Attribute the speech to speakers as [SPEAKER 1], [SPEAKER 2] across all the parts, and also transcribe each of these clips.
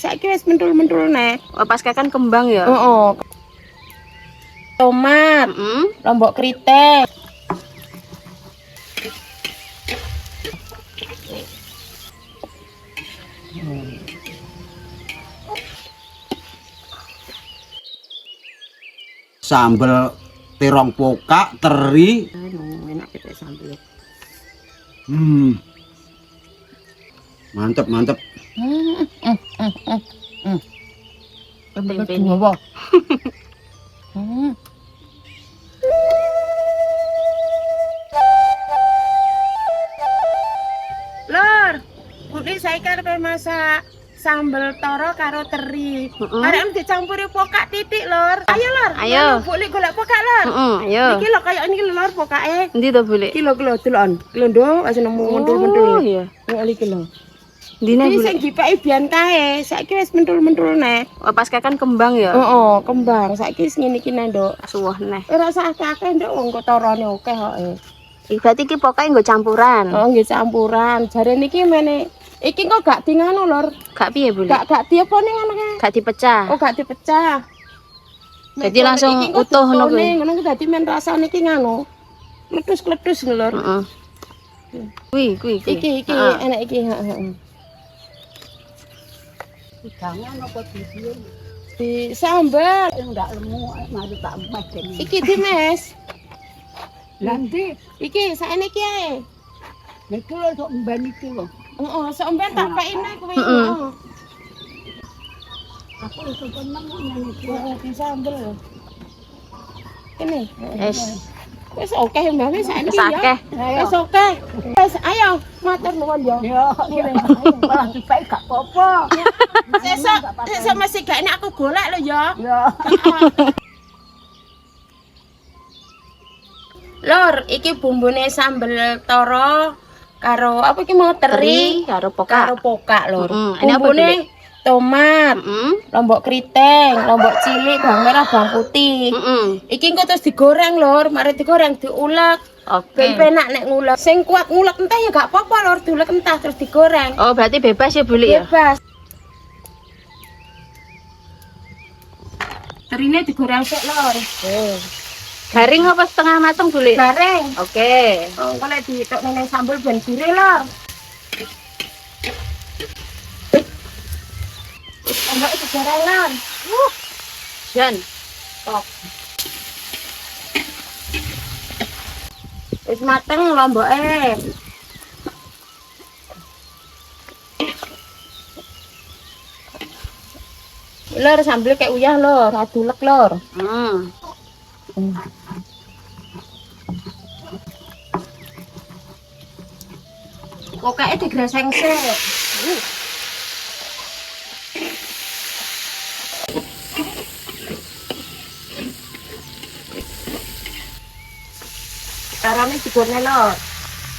[SPEAKER 1] Saiki wis mentul-mentul nek.
[SPEAKER 2] Oh, pas kan kembang ya.
[SPEAKER 1] Heeh. Tomat, lombok kriting.
[SPEAKER 3] Sambel terong pokak teri.
[SPEAKER 1] Enak kita sambel.
[SPEAKER 3] Mantep, mantep.
[SPEAKER 1] Tempe dua. Lor, Budi saya karep masak sambel toro karo teri. Arek dicampuri pokak titik, Lor. Ayo, Lor.
[SPEAKER 2] Ayo.
[SPEAKER 1] Boleh golek pokak, Lor.
[SPEAKER 2] Ayo.
[SPEAKER 1] Iki lho kaya niki Lor pokake.
[SPEAKER 2] Endi to, Bule?
[SPEAKER 1] Iki lho delon. Londo wis nemu mentul-mentul.
[SPEAKER 2] Oh iya.
[SPEAKER 1] Ngeli iki lho.
[SPEAKER 2] Dine,
[SPEAKER 1] Iki
[SPEAKER 2] Bule.
[SPEAKER 1] sing dipeki biyen kae, saiki wis mentul-mentul nek.
[SPEAKER 2] Oh, pas kan kembang ya.
[SPEAKER 1] Heeh, kembang. Saiki wis ngene iki nek, Nduk.
[SPEAKER 2] Suwah neh.
[SPEAKER 1] Ora usah akeh, Nduk, wong kok torone akeh kok.
[SPEAKER 2] Berarti iki pokoke nggo campuran.
[SPEAKER 1] Oh, nggih campuran. Jare niki mene iki kok gak di nganu, Lor.
[SPEAKER 2] Gak piye, Bule?
[SPEAKER 1] Gak diapa ning ngono kae.
[SPEAKER 2] Gak dipecah.
[SPEAKER 1] Oh, gak dipecah.
[SPEAKER 2] Jadi langsung utuh ngono kuwi.
[SPEAKER 1] Ngono dadi men rasane iki nganu. Kletus-kletus lho, Lor.
[SPEAKER 2] Heeh. Kuwi.
[SPEAKER 1] Iki enak iki, heeh.
[SPEAKER 4] Udangnya nopo dibiyen
[SPEAKER 1] Di sambal.
[SPEAKER 4] enggak lemu mari tak emas dene.
[SPEAKER 1] Iki dimes.
[SPEAKER 4] Nanti
[SPEAKER 1] Iki saeniki ae.
[SPEAKER 4] niku lho sok mben iki lho.
[SPEAKER 1] Heeh, sampean tak pekine kuwi.
[SPEAKER 2] Heeh.
[SPEAKER 1] Heeh.
[SPEAKER 4] Aku iso seneng ngene iki.
[SPEAKER 1] Di sambal. Ini.
[SPEAKER 2] Wis.
[SPEAKER 1] Wis akeh mbak wis saeniki
[SPEAKER 2] Wis
[SPEAKER 1] ya.
[SPEAKER 2] akeh.
[SPEAKER 1] Wis akeh. Wis ayo matur nuwun ya.
[SPEAKER 4] Ya, malah dipek gak apa-apa.
[SPEAKER 1] Sesuk masih gak enak aku golek lho ya.
[SPEAKER 4] Ya.
[SPEAKER 1] Lor, iki bumbune sambel toro karo apa iki mau teri
[SPEAKER 2] Karo
[SPEAKER 1] karo
[SPEAKER 2] pokak.
[SPEAKER 1] pokak, Lor.
[SPEAKER 2] Ini apa,
[SPEAKER 1] Bumbune tomat,
[SPEAKER 2] Heeh.
[SPEAKER 1] lombok kriting, lombok cilik, bawang merah, bawang putih. Iki engko terus digoreng, Lor. Mari digoreng diulek. Ben
[SPEAKER 2] Oke.
[SPEAKER 1] penak nek ngulek. Sing kuat ngulek entah ya gak apa-apa, Lor. Diulek entah terus digoreng.
[SPEAKER 2] Oh, berarti bebas ya, Bule ya?
[SPEAKER 1] Bebas. Terine digoreng sik, Lor.
[SPEAKER 2] Garing apa setengah mateng, Bule?
[SPEAKER 1] Gareng.
[SPEAKER 2] Oke.
[SPEAKER 1] Oh, kalau ditok neng sambal ben gurih, Lor. Enggak itu goreng, Lor.
[SPEAKER 2] Jan.
[SPEAKER 1] Tok. Wis mateng lomboke. Lor sambel kayak uyah, Lor. Adulek, Lor. Pokoknya digreseng sik. Carane digoreng, Lor.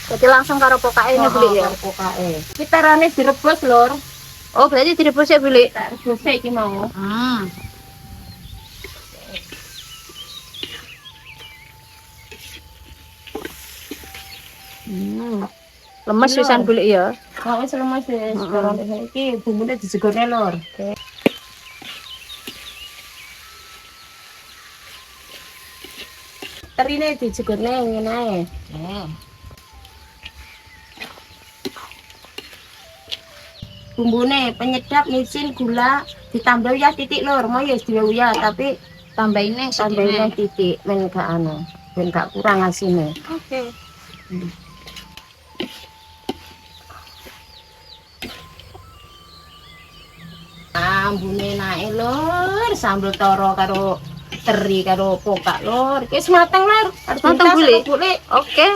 [SPEAKER 2] Jadi langsung karo pokake ini, Bule ya?
[SPEAKER 1] Pokake. Iki carane direbus, Lor.
[SPEAKER 2] Oh, berarti direbus ya, Bule?
[SPEAKER 1] Tak rebus iki mau.
[SPEAKER 2] Lemes pisan, Bule ya?
[SPEAKER 1] Kok wis lemes wis. Carane iki bumbune dijegorne, Lor. Terine dijegorne ngene ae. Bumbune penyedap, micin, gula, ditambah uyah titik, Lor. Mau ya diwe uyah tapi
[SPEAKER 2] Tambahinnya
[SPEAKER 1] tambahin titik men gak anu, ben gak kurang asine.
[SPEAKER 2] Oke.
[SPEAKER 1] Ambune nae, Lor. Sambel toro karo teri karo pokak, Lor. Wis mateng, Lor. Harus
[SPEAKER 2] Mateng,
[SPEAKER 1] minta
[SPEAKER 2] Bule?
[SPEAKER 1] sama Bule.
[SPEAKER 2] Oke.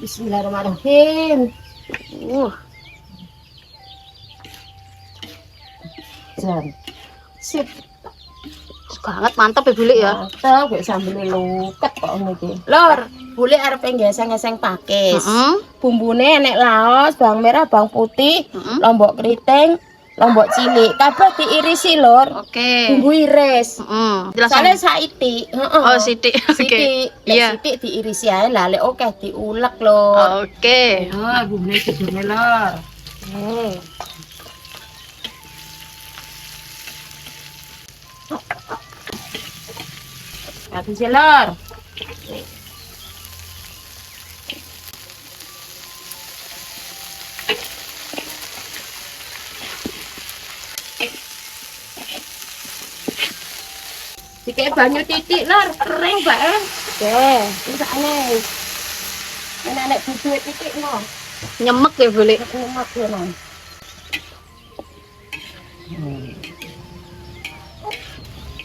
[SPEAKER 1] Bismillahirrahmanirrahim. Jan. Sip.
[SPEAKER 2] Banget mantap ya, Bule ya?
[SPEAKER 1] Mantap, kok sambelnya luket kok niki. Lor, Bule arep ngeseng-ngeseng pakis. Bumbune enek laos, bawang merah, bawang putih, lombok kriting, lombok cilik. Kabeh diirisi, Lor.
[SPEAKER 2] Oke.
[SPEAKER 1] Bumbu iris.
[SPEAKER 2] Jelas.
[SPEAKER 1] Soalnya saiki,
[SPEAKER 2] Oh, sithik. Oke.
[SPEAKER 1] Sithik,
[SPEAKER 2] Iya.
[SPEAKER 1] sithik diirisi ae lah, lek oke diulek, Lor.
[SPEAKER 2] Oke.
[SPEAKER 1] Oh, bumbune digoreng, Lor. Satu lor. Dikek banyu titik lor, kering bae.
[SPEAKER 2] Oke.
[SPEAKER 1] Wis aneh. Nek butuh titik no.
[SPEAKER 2] Nyemek ya boleh.
[SPEAKER 1] Nyemak ya no.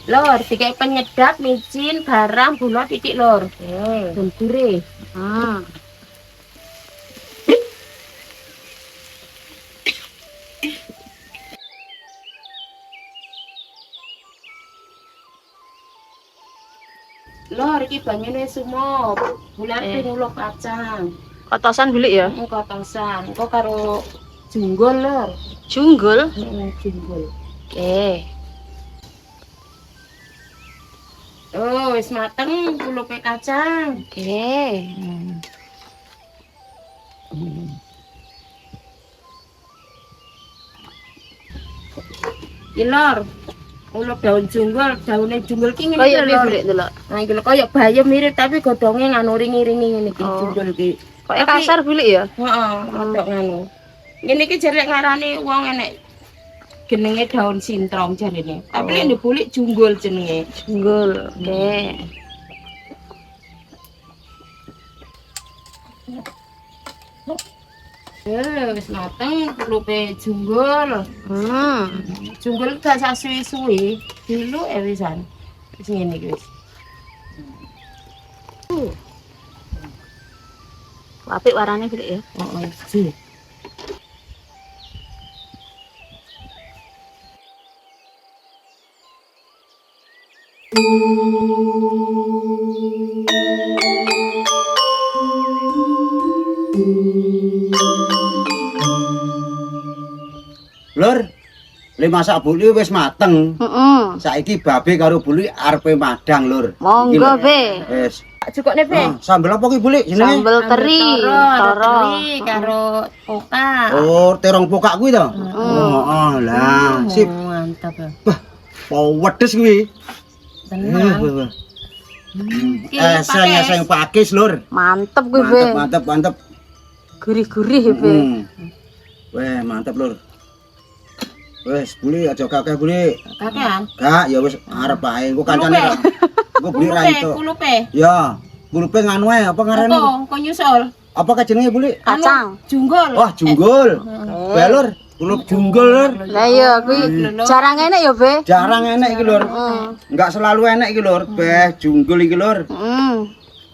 [SPEAKER 1] Lor, dikek penyedap, micin, garam, gula titik lor.
[SPEAKER 2] Oke.
[SPEAKER 1] Dan gurih.
[SPEAKER 2] Hmm.
[SPEAKER 1] Lor, iki banyune sumop. Bulan nguluk kacang.
[SPEAKER 2] Kotosan boleh ya.
[SPEAKER 1] Kotosan. Engko karo junggul lor.
[SPEAKER 2] Junggul.
[SPEAKER 1] Junggul.
[SPEAKER 2] Oke.
[SPEAKER 1] Oh, wis mateng kulupe kacang.
[SPEAKER 2] Oke.
[SPEAKER 1] Iki lor. Ulup daun junggul, daunnya junggul ki ngene
[SPEAKER 2] Kayak
[SPEAKER 1] iki lor.
[SPEAKER 2] boleh dulu.
[SPEAKER 1] Nah, iki lho koyo bayam mirip tapi godhonge nganu ringi-ringi ngene iki
[SPEAKER 2] Oh.
[SPEAKER 1] junggul ki.
[SPEAKER 2] Kayak
[SPEAKER 1] Tapi-
[SPEAKER 2] kasar boleh ya.
[SPEAKER 1] Heeh, rodok nganu. Ngene iki jarek ngarani wong enek jenenge daun sintrong jarene. Tapi lek dibulik junggul jenenge.
[SPEAKER 2] Junggul. Oke.
[SPEAKER 1] Wis mateng kulupe junggul. Junggul gak sak suwi-suwi, dilu wisan. Wis ngene iki wis.
[SPEAKER 2] Apik warnanya boleh ya.
[SPEAKER 1] Heeh, sih.
[SPEAKER 3] Lur, le masak buli wis mateng. Saiki babe karo buli arepe madang, Lur.
[SPEAKER 2] Monggo,
[SPEAKER 3] Iki, Lur.
[SPEAKER 2] Be.
[SPEAKER 3] Wis.
[SPEAKER 1] Cukup nih, Be.
[SPEAKER 3] Sambel apa ki buli jenenge?
[SPEAKER 2] Sambel teri, toro.
[SPEAKER 1] Karo oka.
[SPEAKER 3] Oh, terong pokak kuwi to? Oh, lah, sip.
[SPEAKER 1] Mantap ya.
[SPEAKER 3] Wah, pedes kuwi.
[SPEAKER 1] Tenang.
[SPEAKER 3] Eseng pakis, Lur.
[SPEAKER 2] Mantep gue, Be.
[SPEAKER 3] Mantep.
[SPEAKER 2] Gurih-gurih, Be.
[SPEAKER 3] Weh, mantep, Lur. Wes, buli aja kakek buli.
[SPEAKER 1] Kakean.
[SPEAKER 3] Gak, ya wis arep ae. Engko kancane. Engko beli ra itu.
[SPEAKER 1] Kulupe.
[SPEAKER 3] Ya, kulupe nganu ae apa ngarani?
[SPEAKER 1] Kok nyusul?
[SPEAKER 3] Apa jenenge buli?
[SPEAKER 2] Kacang.
[SPEAKER 1] Junggul.
[SPEAKER 3] Wah, junggul. Weh, Lur, kulup junggul, Lur.
[SPEAKER 2] Lah iya, kuwi jarang enak ya, Be.
[SPEAKER 3] Jarang enek iki, Lur. Enggak selalu enek iki, Lur. Beh, junggul iki, Lur.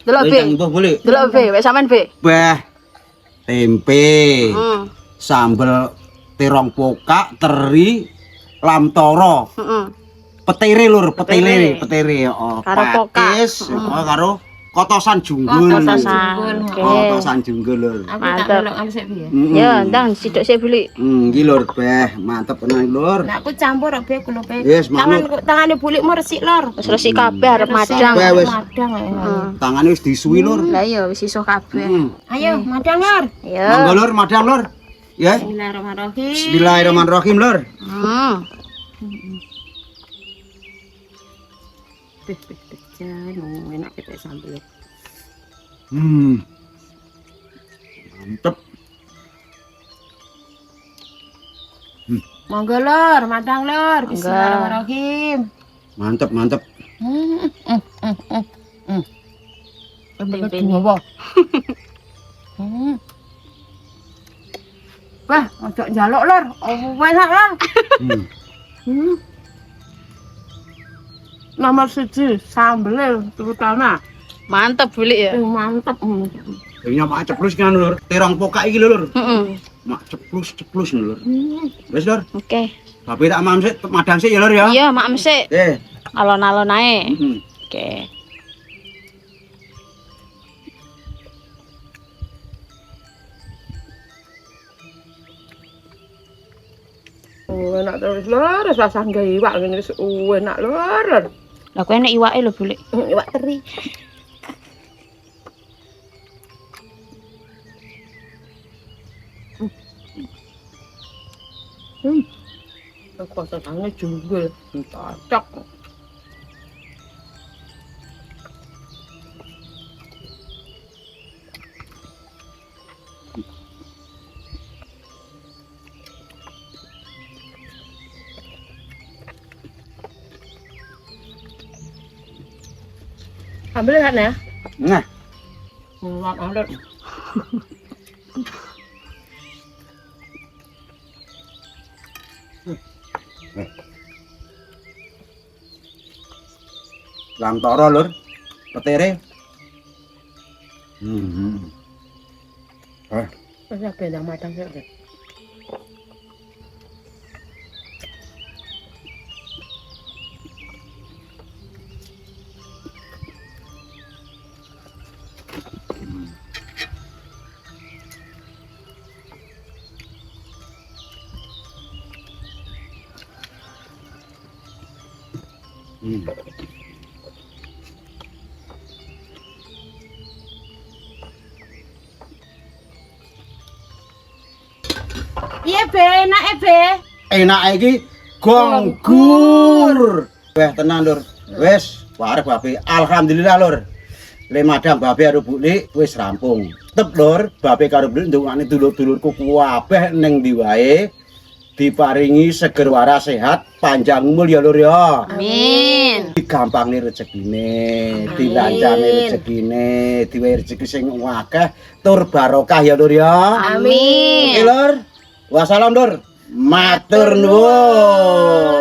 [SPEAKER 2] Delok, Be.
[SPEAKER 3] Mbah buli.
[SPEAKER 2] Delok, Be. Wek sampean, Be.
[SPEAKER 3] Beh, tempe,
[SPEAKER 2] Heeh.
[SPEAKER 3] sambel terong pokak, teri, lam toro.
[SPEAKER 2] Heeh.
[SPEAKER 3] Petere, Lur, petere. Oh,
[SPEAKER 2] Karo pokak.
[SPEAKER 3] pakis, karo kotosan junggul. Kotosan junggul, Lur.
[SPEAKER 1] Aku tak
[SPEAKER 2] Mantap.
[SPEAKER 1] melok anu sik piye.
[SPEAKER 2] Ya, ndang sithik sik beli.
[SPEAKER 3] Iki, Lur, beh, mantep tenan, Lur.
[SPEAKER 1] Nah, aku campur be kulupe.
[SPEAKER 3] Yes, manuk.
[SPEAKER 1] Tangane bulik mau resik lor.
[SPEAKER 2] Wis resik kabeh arep madang.
[SPEAKER 3] Weh, wis.
[SPEAKER 1] Madang.
[SPEAKER 3] Tangane wis disuwi, Lur.
[SPEAKER 2] Lah iya wis iso kabeh.
[SPEAKER 1] Ayo, madang lor.
[SPEAKER 3] Monggo,
[SPEAKER 2] Ya.
[SPEAKER 3] Lur, madang, Lur. Ya.
[SPEAKER 1] Bismillahirrahmanirrahim.
[SPEAKER 3] Bismillahirrahmanirrahim, Lur.
[SPEAKER 1] Jangan enak kita sambel.
[SPEAKER 3] Mantep.
[SPEAKER 1] Monggo lor, madang lor. Bismillahirrahmanirrahim.
[SPEAKER 3] Mantep.
[SPEAKER 1] Tempe apa? Wah, ojo njaluk lor. Oh, enak lor. Nomor 1 sambel terutama.
[SPEAKER 2] Mantep beli ya.
[SPEAKER 1] Mantap.
[SPEAKER 3] Ini mak ceplus kan, Lur. Terong pokak iki, Lur.
[SPEAKER 2] Heeh.
[SPEAKER 3] Mak ceplus, Lur. Wis, Lur.
[SPEAKER 2] Oke.
[SPEAKER 3] Tapi tak mam sik, madang sik ya, Lur ya.
[SPEAKER 2] Iya, mak sik. Alon-alon ae.
[SPEAKER 3] Heeh.
[SPEAKER 2] Oke.
[SPEAKER 1] Oh, enak terus lor, rasa sanggah iwak ngene wis enak lor.
[SPEAKER 2] Lah kok enek iwake lho, Buli.
[SPEAKER 1] Iwak teri. Kok rasane junggul, cocok. Ambil kan ya?
[SPEAKER 3] Nah,
[SPEAKER 1] Ambil.
[SPEAKER 3] Lantoro lur. Petere.
[SPEAKER 1] Masa bendang matang sih. Iya be, enak be.
[SPEAKER 3] Enak iki gonggur. Weh tenan lur. Wis warep babe. Alhamdulillah lur. Le madam babe karo Buli wis rampung. Tep lur, babe karo Buli ndongane dulur-dulurku kabeh ning ndi wae diparingi seger waras sehat, panjang umur ya lur ya.
[SPEAKER 2] Amin.
[SPEAKER 3] Digampangne rezekine, dilancane rezekine, diwehi rezeki sing akeh tur barokah ya lur ya.
[SPEAKER 2] Amin.
[SPEAKER 3] Oke lur. Wassalam lur. Matur nuwun.